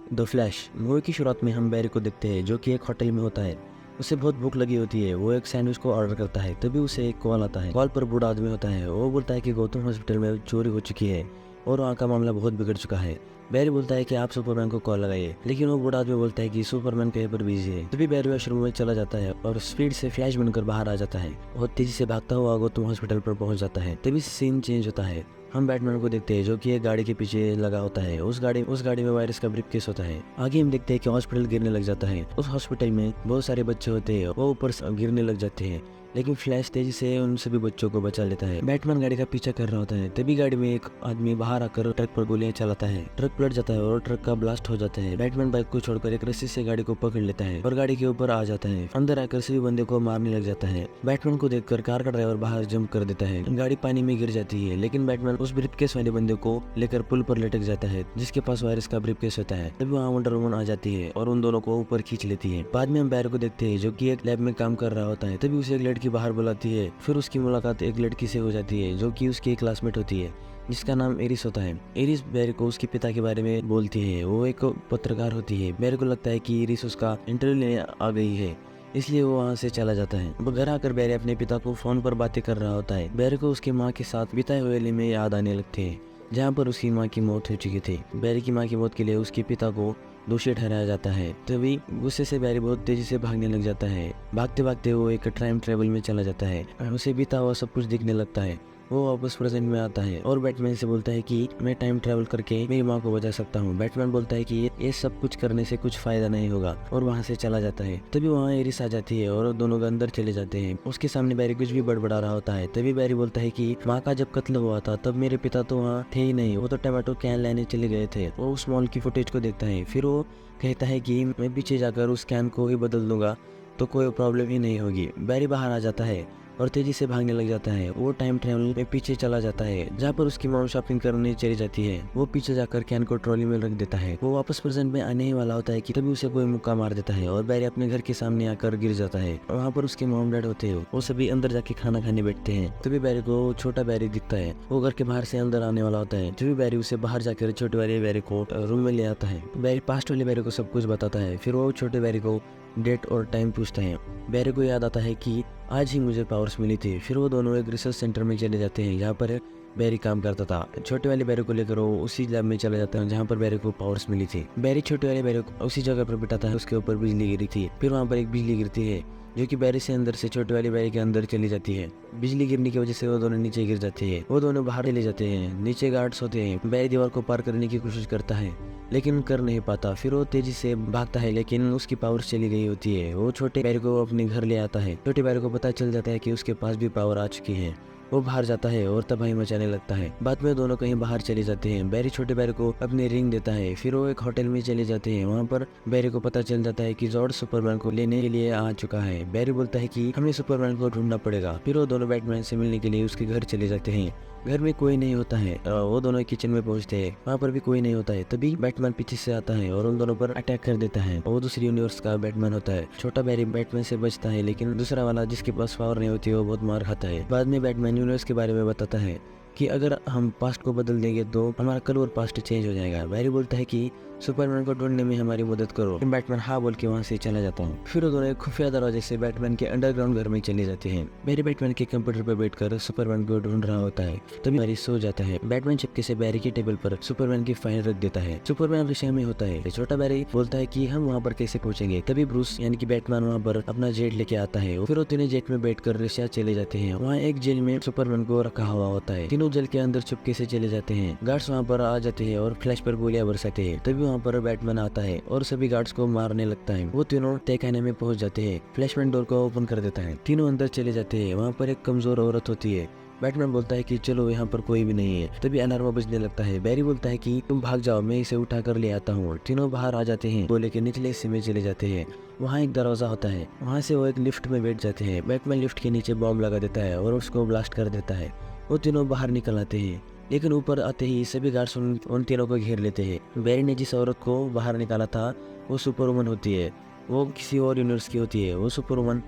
The flash movie की शुरुआत में हम बैरी को देखते हैं जो कि एक होटल में होता है। उसे बहुत भूख लगी होती है। वो एक सैंडविच को ऑर्डर करता है, तभी उसे एक कॉल आता है। कॉल पर बूढ़ा आदमी होता है। वो बोलता है कि गौतम हॉस्पिटल में चोरी हो चुकी है और वहाँ का मामला बहुत बिगड़ चुका है। बैरी बोलता है कि आप सुपरमैन को कॉल लगाइए, लेकिन वो बूढ़ा आदमी बोलता है कि सुपरमैन कहीं पर बिजी है। तभी बैरी वॉशरूम में चला जाता है और स्पीड से फ्लैश बनकर बाहर आ जाता है। बहुत तेजी से भागता हुआ गौतम हॉस्पिटल पर पहुंच जाता है। तभी सीन चेंज होता है। हम बैटमैन को देखते हैं जो कि एक गाड़ी के पीछे लगा होता है। उस गाड़ी में वायरस का ब्रीफकेस होता है। आगे हम देखते हैं कि हॉस्पिटल गिरने लग जाता है। उस हॉस्पिटल में बहुत सारे बच्चे होते हैं, वो ऊपर से गिरने लग जाते हैं, लेकिन फ्लैश तेजी से उन सभी बच्चों को बचा लेता है। बैटमैन गाड़ी का पीछा कर रहा होता है। तभी गाड़ी में एक आदमी बाहर आकर ट्रक पर गोलियां चलाता है। ट्रक पलट जाता है और ट्रक का ब्लास्ट हो जाता है। बैटमैन बाइक को छोड़कर एक रस्सी से गाड़ी को पकड़ लेता है और गाड़ी के ऊपर आ जाता है। अंदर आकर सभी बंदे को मारने लग जाता है। बैटमैन को देखकर कार का ड्राइवर बाहर जंप कर देता है। गाड़ी पानी में गिर जाती है, लेकिन बैटमैन उस ब्रीफकेस वाले बंदे को लेकर पुल पर लटक जाता है जिसके पास वायरस का ब्रीफकेस होता है। तभी वहाँ वंडर वुमन आ जाती है और उन दोनों को ऊपर खींच लेती है। बाद में हम बैरी को देखते हैं जो कि एक लैब में काम कर रहा होता है। तभी उसे एक लड़की बाहर बुलाती है। फिर उसकी मुलाकात एक लड़की से हो जाती है जो कि उसकी क्लासमेट होती है, जिसका नाम एरिस होता है। एरिस बैरी को उसके पिता के बारे में बोलती है। वो एक पत्रकार होती है। बैरी को लगता है कि एरिस उसका इंटरव्यू लेने आ गई है, इसलिए वो वहाँ से चला जाता है। वो घर आकर बैरी अपने पिता को फोन पर बातें कर रहा होता है। बैरी को उसकी माँ के साथ बिताए हुए लिए में याद आने लगते हैं, जहाँ पर उसकी माँ की मौत हो चुकी थी। बैरी की माँ की मौत के लिए उसके पिता को दोषी ठहराया जाता है। तभी गुस्से से बैरी बहुत तेजी से भागने लग जाता है। भागते भागते वो एक टाइम ट्रेवल में चला जाता है। उसे बीता हुआ सब कुछ दिखने लगता है। वो वापस प्रेजेंट में आता है और बैटमैन से बोलता है कि मैं टाइम ट्रैवल करके मेरी माँ को बचा सकता हूँ। बैटमैन बोलता है कि ये सब कुछ करने से कुछ फायदा नहीं होगा और वहाँ से चला जाता है। तभी वहाँ एरिस आ जाती है और दोनों अंदर चले जाते हैं। उसके सामने बैरी कुछ भी बड़बड़ा रहा होता है। तभी बैरी बोलता है कि माँ का जब कत्ल हुआ था तब मेरे पिता तो वहाँ थे ही नहीं, वो तो टमाटो कैन लेने चले गए थे। वो उस मॉल की फुटेज को देखता है। फिर वो कहता है कि मैं पीछे जाकर उस कैन को ही बदल दूंगा तो कोई प्रॉब्लम ही नहीं होगी। बैरी बाहर आ जाता है और तेजी से भागने लग जाता है। वो टाइम ट्रेवल में पीछे चला जाता है, जहाँ पर उसकी मॉम शॉपिंग करने चली जाती है। वो पीछे जाकर कैन को ट्रॉली में रख देता है। वो वापस प्रेजेंट में आने ही वाला होता है कि तभी उसे कोई मुक्का मार देता है और बैरी अपने घर के सामने आकर गिर जाता है। वहाँ पर उसके मॉम डैड होते हैं। वो सभी अंदर जाके खाना खाने बैठते हैं। तभी बैरी को छोटा बैरी दिखता है। वो घर के बाहर से अंदर आने वाला होता है। तभी बैरी उसे बाहर जाकर छोटे वाले बैरी को रूम में ले आता है। बैरी पास्ट वाले बैरी को सब कुछ बताता है। फिर वो छोटे बैरी को डेट और टाइम पूछता है। बैरी को याद आता है कि आज ही मुझे पावर्स मिली थी। फिर वो दोनों एक रिसर्च सेंटर में चले जाते हैं जहाँ पर बैरी काम करता था। छोटे वाले बैरी को लेकर वो उसी लैब में चला जाता है जहाँ पर बैरी को पावर्स मिली थी। बैरी छोटे वाले बैरी को उसी जगह पर बिठाता है। उसके ऊपर बिजली गिरी थी। फिर वहाँ पर एक बिजली गिरती है जो कि बैरी से अंदर से छोटे वाली बैरी के अंदर चली जाती है। बिजली गिरने की वजह से वो दोनों नीचे गिर जाते हैं। वो दोनों बाहर चले जाते हैं। नीचे गार्ड्स होते हैं। बैरी दीवार को पार करने की कोशिश करता है लेकिन कर नहीं पाता। फिर वो तेजी से भागता है लेकिन उसकी पावर चली गई होती है। वो छोटे बैरी को अपने घर ले आता है। छोटे बैरी को पता चल जाता है कि उसके पास भी पावर आ चुकी है। वो बाहर जाता है और तबाही मचाने लगता है। बाद में दोनों कहीं बाहर चले जाते हैं। बैरी छोटे बैरी को अपनी रिंग देता है। फिर वो एक होटल में चले जाते हैं। वहाँ पर बैरी को पता चल जाता है कि जॉर्ज सुपरमैन को लेने के लिए आ चुका है। बैरी बोलता है कि हमें सुपरमैन को ढूंढना पड़ेगा। फिर वो दोनों बैटमैन से मिलने के लिए उसके घर चले जाते हैं। घर में कोई नहीं होता है। वो दोनों किचन में पहुंचते हैं, वहाँ पर भी कोई नहीं होता है। तभी बैटमैन पीछे से आता है और उन दोनों पर अटैक कर देता है। वो दूसरी यूनिवर्स का बैटमैन होता है। छोटा बैरी बैटमैन से बचता है लेकिन दूसरा वाला जिसके पास पावर नहीं होती वो बहुत मार खाता है। बाद में बैटमैन यूनिवर्स के बारे में बताता है कि अगर हम पास्ट को बदल देंगे तो हमारा कल और पास्ट चेंज हो जाएगा। बैरी बोलता है कि सुपरमैन को ढूंढने में हमारी मदद करो। बैटमैन हाँ बोल के वहाँ से चला जाता है। फिर वो दोनों एक खुफिया दरवाजे से बैटमैन के अंडरग्राउंड घर में चले जाते हैं। बैरी बैटमैन के कंप्यूटर पर बैठकर सुपरमैन को ढूंढ रहा होता है। तभी बैरी सो जाता है। बैटमैन चुपके से बैरी के टेबल पर सुपरमैन की फाइल रख देता है। सुपरमैन रशिया में होता है। छोटा बैरी बोलता है कि हम वहाँ पर कैसे पहुंचेंगे। तभी ब्रूस यानी कि बैटमैन वहाँ पर अपना जेट लेके आता है। फिर वो तीनों जेट में बैठकर रशिया चले जाते हैं। वहाँ एक जेल में सुपरमैन को रखा हुआ होता है। तीनों जेल के अंदर चुपके से चले जाते हैं। गार्ड्स वहाँ पर आ जाते हैं और फ्लैश पर गोलियां बरसाते हैं। तभी वहाँ पर बैटमैन आता है और सभी गार्ड्स को मारने लगता है। वो तीनों तहखाने में पहुंच जाते हैं। फ्लैशमैन डोर को ओपन कर देता है। तीनों अंदर चले जाते हैं। वहाँ पर एक कमजोर औरत होती है। बैटमैन बोलता है कि चलो यहाँ पर कोई भी नहीं है। तभी अलार्म बजने लगता है। बैरी बोलता है कि तुम भाग जाओ, मैं इसे उठा कर ले आता हूँ। तीनों बाहर आ जाते हैं। गोले के निचले हिस्से में चले जाते हैं। वहाँ एक दरवाजा होता है। वहाँ से वो एक लिफ्ट में बैठ जाते हैं। बैटमैन लिफ्ट के नीचे बॉम्ब लगा देता है और उसको ब्लास्ट कर देता है। वो तीनों बाहर निकल आते हैं लेकिन ऊपर आते ही सभी गार्ड्स उन तीनों को घेर लेते हैं। बैरी ने जिस औरत को बाहर निकाला था वो सुपरवुमन होती है। वो किसी और यूनिवर्स की होती है। वो सुपरवुमन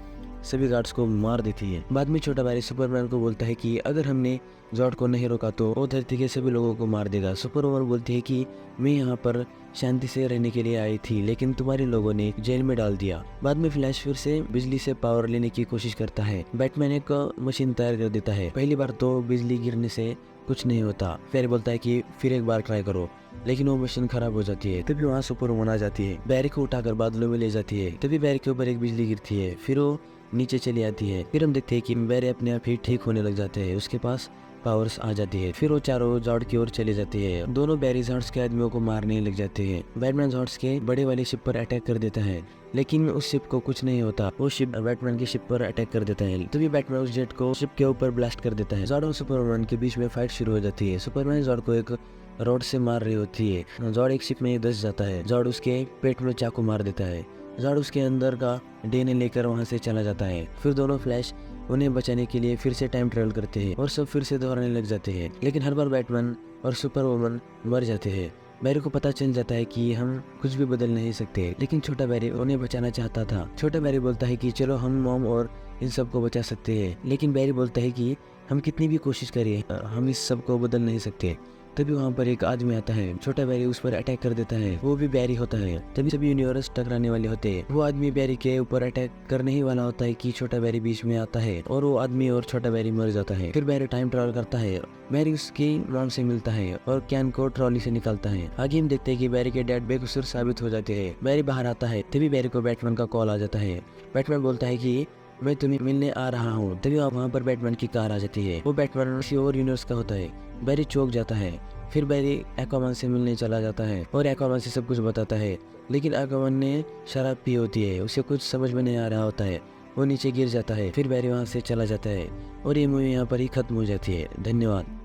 सभी गार्ड्स को मार देती है। बाद में छोटा बैरी सुपरमैन को बोलता है कि अगर हमने जॉर्ड को नहीं रोका तो वो धरती के सभी लोगों को मार देगा। सुपर वुमन बोलती है कि मैं यहाँ पर शांति से रहने के लिए आई थी, लेकिन तुम्हारे लोगों ने जेल में डाल दिया। बाद में फ्लैश फिर से बिजली से पावर लेने की कोशिश करता है। बैटमैन एक मशीन तैयार कर देता है। पहली बार तो बिजली गिरने से कुछ नहीं होता। फिर बोलता है कि फिर एक बार ट्राई करो, लेकिन वो मशीन खराब हो जाती है। तभी वहाँ सुपर वुमन आ जाती है, बैरी को उठाकर बादलों में ले जाती है। तभी बैरी के ऊपर एक बिजली गिरती है, फिर वो नीचे चली आती है। फिर हम देखते हैं कि बैरी अपने आप ही ठीक होने लग जाते हैं, उसके पास पावर्स आ जाती है। फिर वो चारों जॉर्ड की ओर चली जाती है। दोनों बैरी जॉर्ड्स के आदमियों को मारने लग जाते हैं। बैटमैन जॉर्ड्स के बड़े वाली शिप पर अटैक कर देता है, लेकिन उस शिप को कुछ नहीं होता। वो शिप बैटमैन की शिप पर अटैक कर देता है। तभी बैटमैन उस जेट को शिप के ऊपर ब्लास्ट कर देता है। जॉर्ड और सुपरमैन के बीच में फाइट शुरू हो जाती है। सुपरमैन जॉर्ड को एक रॉड से मार रही होती है। जॉर्ड एक शिप में धंस जाता है। जॉर्ड उसके पेट में चाकू मार देता है। जॉर्ड उसके अंदर का डीएनए लेकर वहां से चला जाता है। फिर दोनों फ्लैश उन्हें बचाने के लिए फिर से टाइम ट्रेवल करते हैं और सब फिर से दोहराने लग जाते हैं। लेकिन हर बार बैटमैन और सुपर वुमन मर जाते हैं। बैरी को पता चल जाता है कि हम कुछ भी बदल नहीं सकते, लेकिन छोटा बैरी उन्हें बचाना चाहता था। छोटा बैरी बोलता है कि चलो हम मॉम और इन सब को बचा सकते हैं, लेकिन बैरी बोलता है कि हम कितनी भी कोशिश करें हम इस सब को बदल नहीं सकते। तभी वहाँ पर एक आदमी आता है। छोटा बैरी उस पर अटैक कर देता है। वो भी बैरी होता है। तभी सभी यूनिवर्स टकराने वाले होते हैं। वो आदमी बैरी के ऊपर अटैक करने ही वाला होता है कि छोटा बैरी बीच में आता है और वो आदमी और छोटा बैरी मर जाता है। फिर बैरी टाइम ट्रैवल करता है। बैरी उसकी मॉम से मिलता है और कैन को ट्रॉली से निकालता है। आगे हम देखते हैं कि बैरी के डैड बेकसूर साबित हो जाते हैं। बैरी बाहर आता है। तभी बैरी को बैटमैन का कॉल आ जाता है। बैटमैन बोलता है कि मैं तुम्हें मिलने आ रहा हूँ। तभी वहाँ पर बैटमैन की कार आ जाती है। वो बैटमैन किसी और यूनिवर्स का होता है। बैरी चौंक जाता है। फिर बैरी एक्वामैन से मिलने चला जाता है और एक्वामैन से सब कुछ बताता है, लेकिन एक्वामैन ने शराब पी होती है। उसे कुछ समझ में नहीं आ रहा होता है। वो नीचे गिर जाता है। फिर बैरी वहाँ से चला जाता है और ये मूवी यहाँ पर ही खत्म हो जाती है। धन्यवाद।